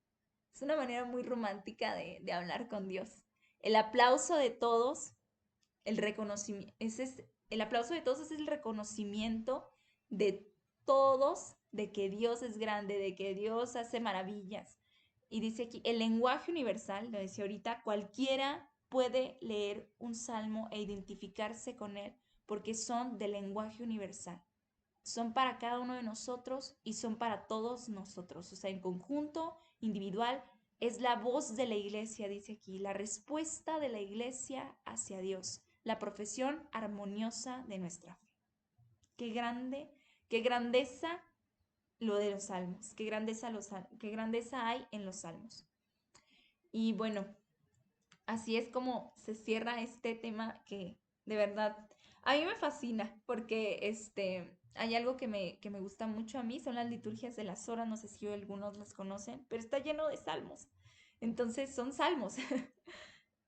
Es una manera muy romántica de hablar con Dios. El aplauso de todos, el reconocimiento, el aplauso de todos es el reconocimiento de todos de que Dios es grande, de que Dios hace maravillas. Y dice aquí, el lenguaje universal, lo decía ahorita, cualquiera puede leer un salmo e identificarse con él porque son del lenguaje universal. Son para cada uno de nosotros y son para todos nosotros. O sea, en conjunto, individual, es la voz de la iglesia, dice aquí, la respuesta de la iglesia hacia Dios, la profesión armoniosa de nuestra fe. Qué grande, qué grandeza lo de los salmos, qué grandeza hay en los salmos. Y bueno, así es como se cierra este tema que de verdad a mí me fascina porque hay algo que me gusta mucho a mí, son las liturgias de las horas, no sé si algunos las conocen, pero está lleno de salmos. Entonces son salmos.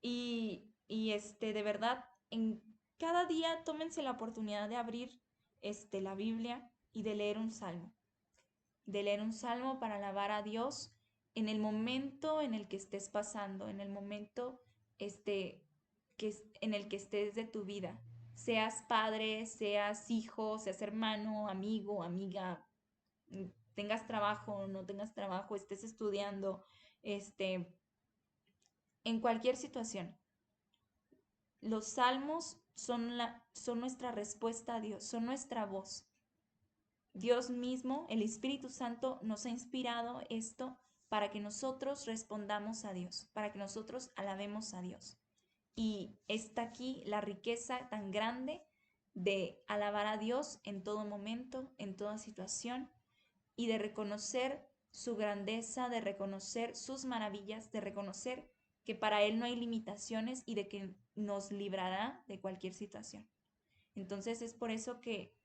Y de verdad, en cada día tómense la oportunidad de abrir la Biblia y de leer un salmo. De leer un salmo para alabar a Dios en el momento en el que estés pasando, en el momento en el que estés de tu vida. Seas padre, seas hijo, seas hermano, amigo, amiga, tengas trabajo, no tengas trabajo, estés estudiando, en cualquier situación. Los salmos son nuestra respuesta a Dios, son nuestra voz. Dios mismo, el Espíritu Santo, nos ha inspirado esto para que nosotros respondamos a Dios, para que nosotros alabemos a Dios. Y está aquí la riqueza tan grande de alabar a Dios en todo momento, en toda situación, y de reconocer su grandeza, de reconocer sus maravillas, de reconocer que para Él no hay limitaciones y de que nos librará de cualquier situación. Entonces es por eso que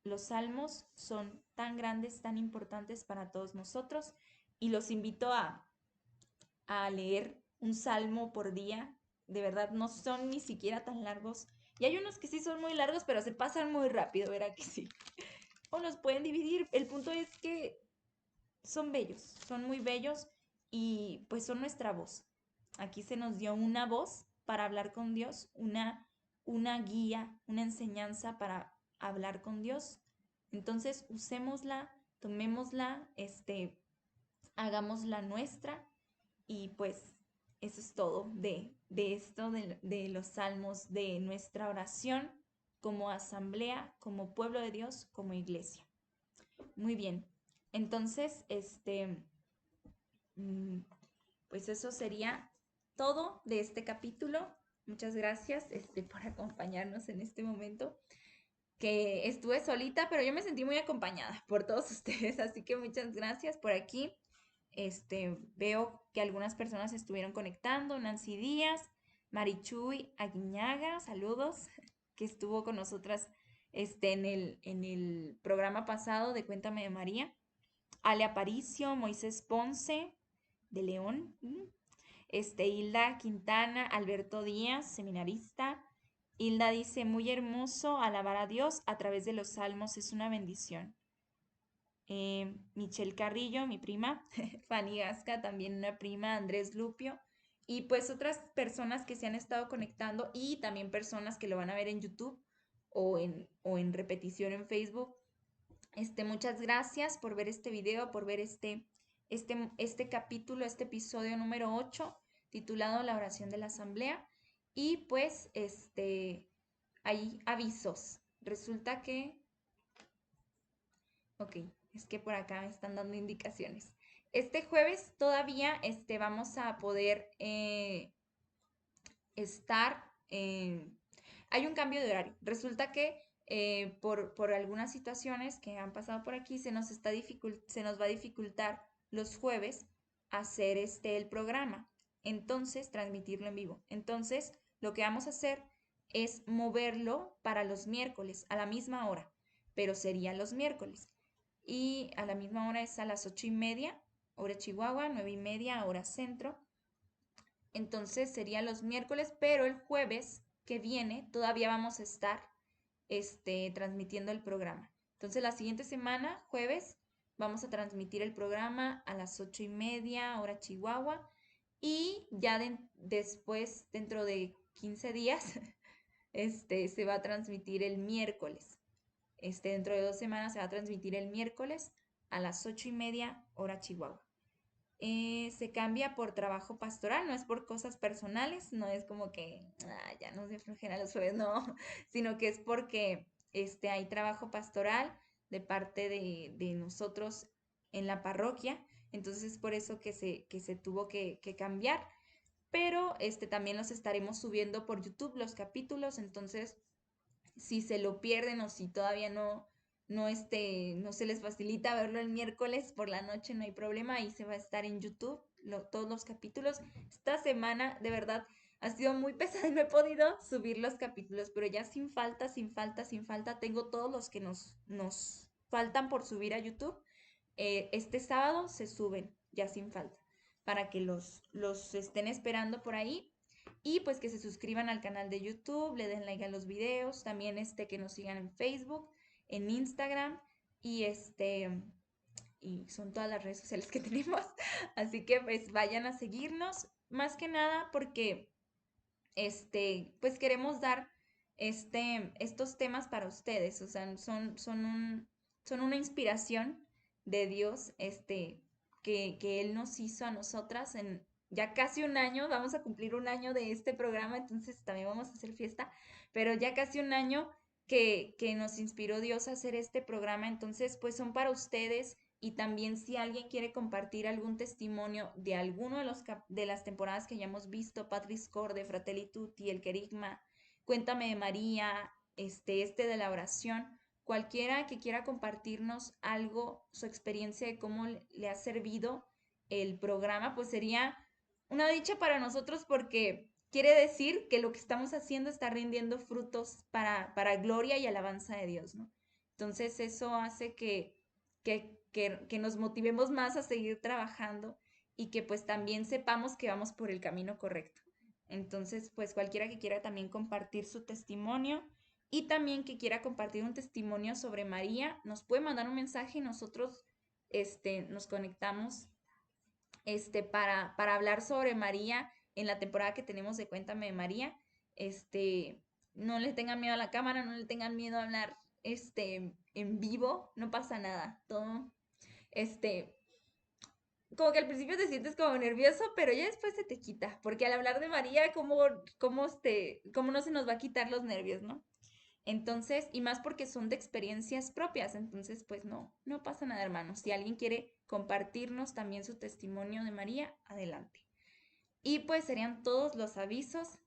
los salmos son tan grandes, tan importantes para todos nosotros, y los invito a leer un salmo por día. De verdad, no son ni siquiera tan largos. Y hay unos que sí son muy largos, pero se pasan muy rápido, verá que sí. O los pueden dividir. El punto es que son bellos, son muy bellos y pues son nuestra voz. Aquí se nos dio una voz para hablar con Dios, una guía, una enseñanza para hablar con Dios. Entonces usémosla, tomémosla, hagámosla nuestra y pues eso es todo de esto, de los salmos, de nuestra oración como asamblea, como pueblo de Dios, como iglesia. Muy bien. Entonces, mm, pues eso sería todo de este capítulo. Muchas gracias, por acompañarnos en este momento. Que estuve solita, pero yo me sentí muy acompañada por todos ustedes, así que muchas gracias por aquí. Veo que algunas personas estuvieron conectando, Nancy Díaz, Marichuy Aguiñaga, saludos, que estuvo con nosotras en el programa pasado de Cuéntame de María. Ale Aparicio, Moisés Ponce, de León, Hilda Quintana, Alberto Díaz, seminarista. Hilda dice, muy hermoso alabar a Dios a través de los salmos, es una bendición. Michelle Carrillo, mi prima, Fanny Gasca, también una prima, Andrés Lupio, y pues otras personas que se han estado conectando y también personas que lo van a ver en YouTube o en repetición en Facebook. Muchas gracias por ver este video, por ver este capítulo, este episodio número 8, titulado La oración de la asamblea. Y pues, hay avisos. Resulta que, ok, es que por acá me están dando indicaciones. Este jueves todavía, vamos a poder estar, hay un cambio de horario. Resulta que por algunas situaciones que han pasado por aquí, se nos va a dificultar los jueves hacer el programa. Entonces, transmitirlo en vivo. Entonces, lo que vamos a hacer es moverlo para los miércoles a la misma hora, pero serían los miércoles. Y a la misma hora es a las 8:30, hora Chihuahua, 9:30, hora centro. Entonces sería los miércoles, pero el jueves que viene todavía vamos a estar transmitiendo el programa. Entonces la siguiente semana, jueves, vamos a transmitir el programa a las 8:30, hora Chihuahua. Y ya después, dentro de 15 días, se va a transmitir el miércoles. Dentro de 2 semanas se va a transmitir el miércoles a las 8:30, hora Chihuahua. Se cambia por trabajo pastoral, no es por cosas personales, no es como que ya no se flojera los jueves, no, sino que es porque hay trabajo pastoral de parte de nosotros en la parroquia, entonces es por eso que se tuvo que cambiar, pero también los estaremos subiendo por YouTube los capítulos, entonces si se lo pierden o si todavía no se les facilita verlo el miércoles por la noche, no hay problema, ahí se va a estar en YouTube todos los capítulos. Esta semana de verdad ha sido muy pesada y no he podido subir los capítulos, pero ya sin falta, sin falta, sin falta, tengo todos los que nos faltan por subir a YouTube. Este sábado se suben ya sin falta, para que los estén esperando por ahí. Y pues que se suscriban al canal de YouTube, le den like a los videos, también que nos sigan en Facebook, en Instagram y son todas las redes sociales que tenemos. Así que pues vayan a seguirnos, más que nada porque pues queremos dar estos temas para ustedes, o sea, son una inspiración de Dios, que Él nos hizo a nosotras en ya casi un año, vamos a cumplir un año de este programa, entonces también vamos a hacer fiesta, pero ya casi un año que nos inspiró Dios a hacer este programa. Entonces, pues son para ustedes. Y también si alguien quiere compartir algún testimonio de alguno de las temporadas que hayamos visto, Patris Corde, Fratelli Tutti, El Querigma, Cuéntame de María, este de la oración, cualquiera que quiera compartirnos algo, su experiencia de cómo le ha servido el programa, pues sería una dicha para nosotros porque quiere decir que lo que estamos haciendo está rindiendo frutos para gloria y alabanza de Dios, ¿no? Entonces eso hace que nos motivemos más a seguir trabajando y que pues también sepamos que vamos por el camino correcto. Entonces, pues cualquiera que quiera también compartir su testimonio y también que quiera compartir un testimonio sobre María, nos puede mandar un mensaje y nosotros nos conectamos para hablar sobre María en la temporada que tenemos de Cuéntame de María. Este, no le tengan miedo a la cámara, no le tengan miedo a hablar en vivo, no pasa nada. Todo, este, como que al principio te sientes como nervioso, pero ya después se te quita, porque al hablar de María, cómo no se nos va a quitar los nervios, ¿no? Entonces, y más porque son de experiencias propias, entonces pues no pasa nada, hermanos. Si alguien quiere compartirnos también su testimonio de María, adelante. Y pues serían todos los avisos.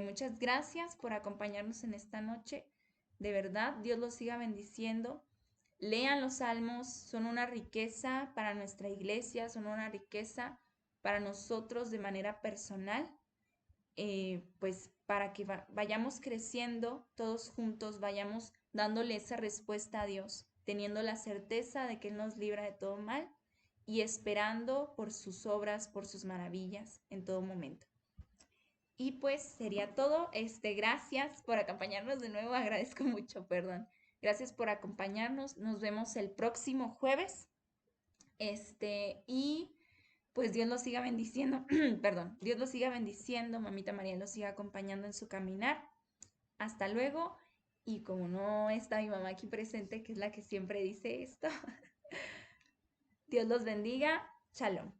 Muchas gracias por acompañarnos en esta noche. De verdad, Dios los siga bendiciendo. Lean los salmos, son una riqueza para nuestra iglesia, son una riqueza para nosotros de manera personal, pues para que vayamos creciendo todos juntos, vayamos dándole esa respuesta a Dios, teniendo la certeza de que Él nos libra de todo mal y esperando por sus obras, por sus maravillas en todo momento. Y pues sería todo. Gracias por acompañarnos de nuevo. Agradezco mucho, perdón. Gracias por acompañarnos. Nos vemos el próximo jueves. Y pues Dios los siga bendiciendo. Perdón. Dios los siga bendiciendo. Mamita María los siga acompañando en su caminar. Hasta luego. Y como no está mi mamá aquí presente, que es la que siempre dice esto, Dios los bendiga. Shalom.